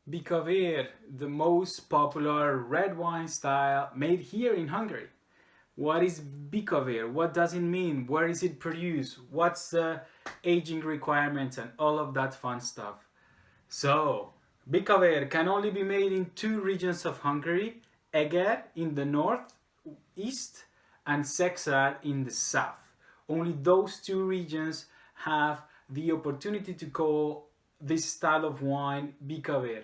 Bikavér, the most popular red wine style made here in Hungary. What is Bikavér? What does it mean? Where is it produced? What's the aging requirements and all of that fun stuff? So, Bikavér can only be made in two regions of Hungary, Eger in the north, east, and Sexar in the south. Only those two regions have the opportunity to call this style of wine Bikavér,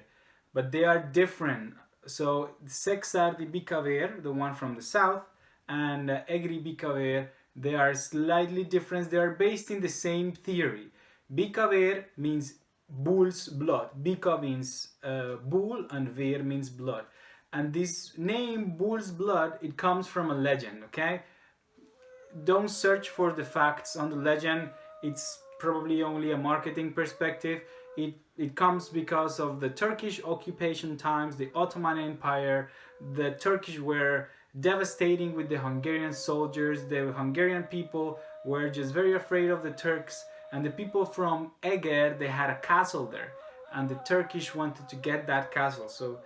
but they are different. So Sexar di Bikavér, the one from the south, and Egri Bikavér, they are slightly different. They are based in the same theory. Bikavér means bull's blood. Bika means bull and Vér means blood. And this name bull's blood, it comes from a legend, okay? Don't search for the facts on the legend. It's probably only a marketing perspective. It comes because of the Turkish occupation times, the Ottoman Empire. The Turkish were devastating with the Hungarian soldiers. The Hungarian people were just very afraid of the Turks, and the people from Eger, they had a castle there, and the Turkish wanted to get that castle. So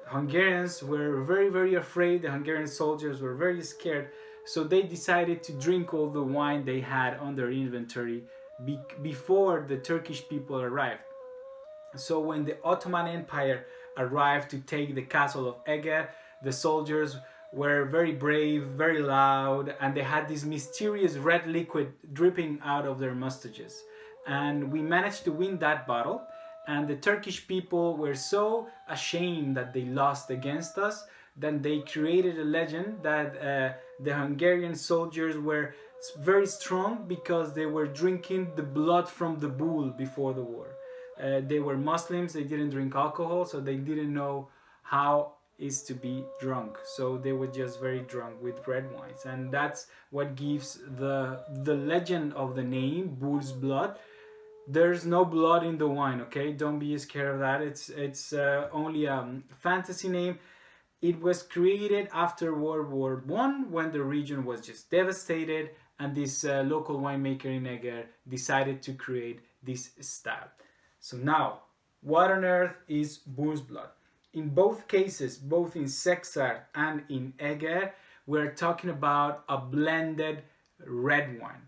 Hungarians were very afraid. The Hungarian soldiers were very scared, so they decided to drink all the wine they had on their inventory before the Turkish people arrived. So when the Ottoman Empire arrived to take the castle of Eger, the soldiers were very brave, very loud, and they had this mysterious red liquid dripping out of their mustaches. And we managed to win that battle, and the Turkish people were so ashamed that they lost against us, then they created a legend that the Hungarian soldiers were very strong because they were drinking the blood from the bull before the war. They were Muslims, they didn't drink alcohol, so they didn't know how is to be drunk. So they were just very drunk with red wines. And that's what gives the legend of the name, bull's blood. There's no blood in the wine, okay? Don't be scared of that. It's only a fantasy name. It was created after World War I when the region was just devastated, and this local winemaker in Eger decided to create this style. So now, what on earth is bull's blood? In both cases, both in Sexart and in Eger, we're talking about a blended red wine.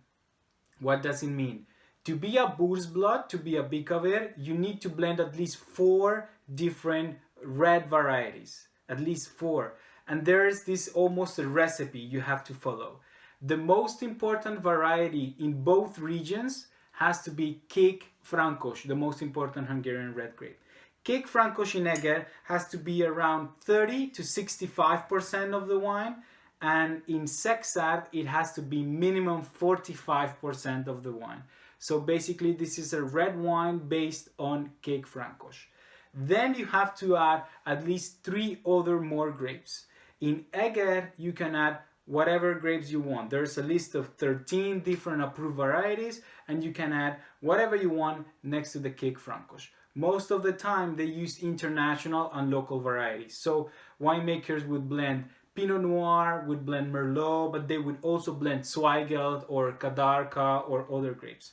What does it mean? To be a bull's blood, to be a Bikavér, you need to blend at least 4 different red varieties. At least 4. And there is this almost a recipe you have to follow. The most important variety in both regions has to be Kék Frankos, the most important Hungarian red grape. Kék Frankos in Eger has to be around 30 to 65% of the wine, and in Sexart it has to be minimum 45% of the wine. So basically this is a red wine based on Kék Frankos. Then you have to add at least 3 other more grapes. In Eger you can add whatever grapes you want. There's a list of 13 different approved varieties, and you can add whatever you want next to the Kék Frankos. Most of the time they use international and local varieties. So winemakers would blend Pinot Noir, would blend Merlot, but they would also blend Zweigelt or Kadarka or other grapes.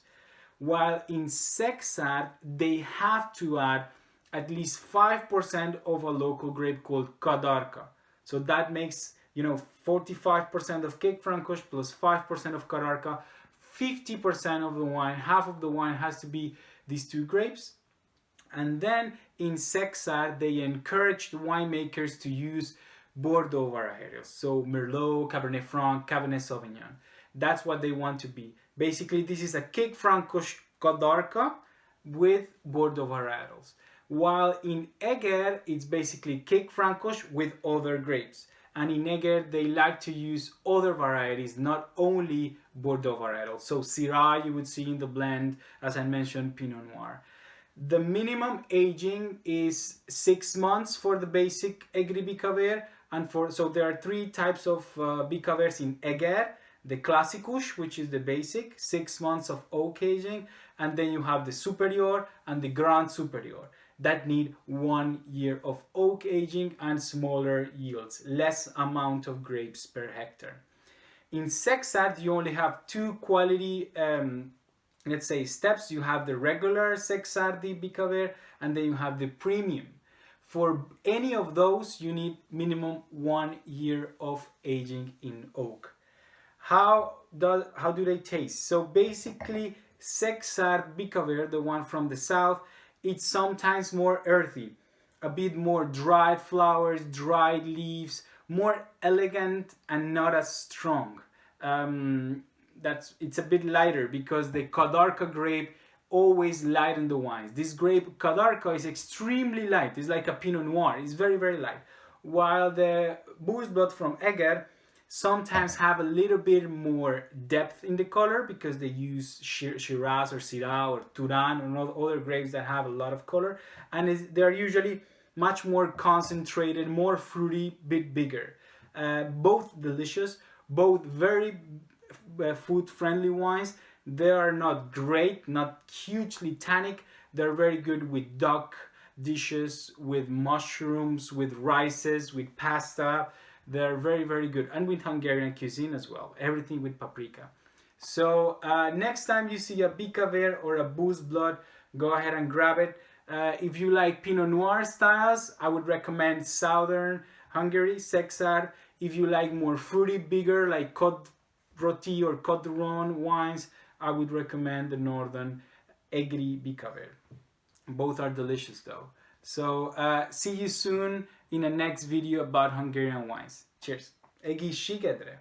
While in Sexart they have to add at least 5% of a local grape called Kadarka. So that makes 45% of Kék Frankos plus 5% of Kadarka, 50% of the wine, half of the wine has to be these 2 grapes. And then in Sexart, they encourage the winemakers to use Bordeaux varietals. So Merlot, Cabernet Franc, Cabernet Sauvignon. That's what they want to be. Basically, this is a Kék Frankos Kadarka with Bordeaux varietals. While in Eger, it's basically Kék Frankos with other grapes. And in Eger, they like to use other varieties, not only Bordeaux varietals. So Syrah you would see in the blend, as I mentioned, Pinot Noir. The minimum aging is 6 months for the basic Egri Bikavér, and so there are 3 types of Bikavérs in Eger. The Classicus, which is the basic, 6 months of oak aging, and then you have the Superior and the Grand Superior that need 1 year of oak aging and smaller yields, less amount of grapes per hectare. In Sexart, you only have 2 quality let's say steps. You have the regular Sexart di Bikavér, and then you have the premium. For any of those, you need minimum 1 year of aging in oak. How do they taste? So basically, Sexart Bikavér, the one from the south, it's sometimes more earthy, a bit more dried flowers, dried leaves, more elegant and not as strong. It's a bit lighter because the Kadarka grape always lighten the wines. This grape Kadarka is extremely light. It's like a Pinot Noir. It's very, very light. While the Boesblad from Eger sometimes have a little bit more depth in the color because they use Shiraz or Syrah or Turan or other grapes that have a lot of color, and they're usually much more concentrated, more fruity, bit bigger. Both delicious, both very food-friendly wines. They are not great, not hugely tannic. They're very good with duck dishes, with mushrooms, with rices, with pasta. They're very, very good. And with Hungarian cuisine as well. Everything with paprika. So next time you see a Bikavér or a Boesblad, go ahead and grab it. If you like Pinot Noir styles, I would recommend Southern Hungary, Sexart. If you like more fruity, bigger, like Côte Rôtie or Côte du Rhône wines, I would recommend the Northern Egri Bikavér. Both are delicious though. So see you soon in the next video about Hungarian wines. Cheers. Egészségedre!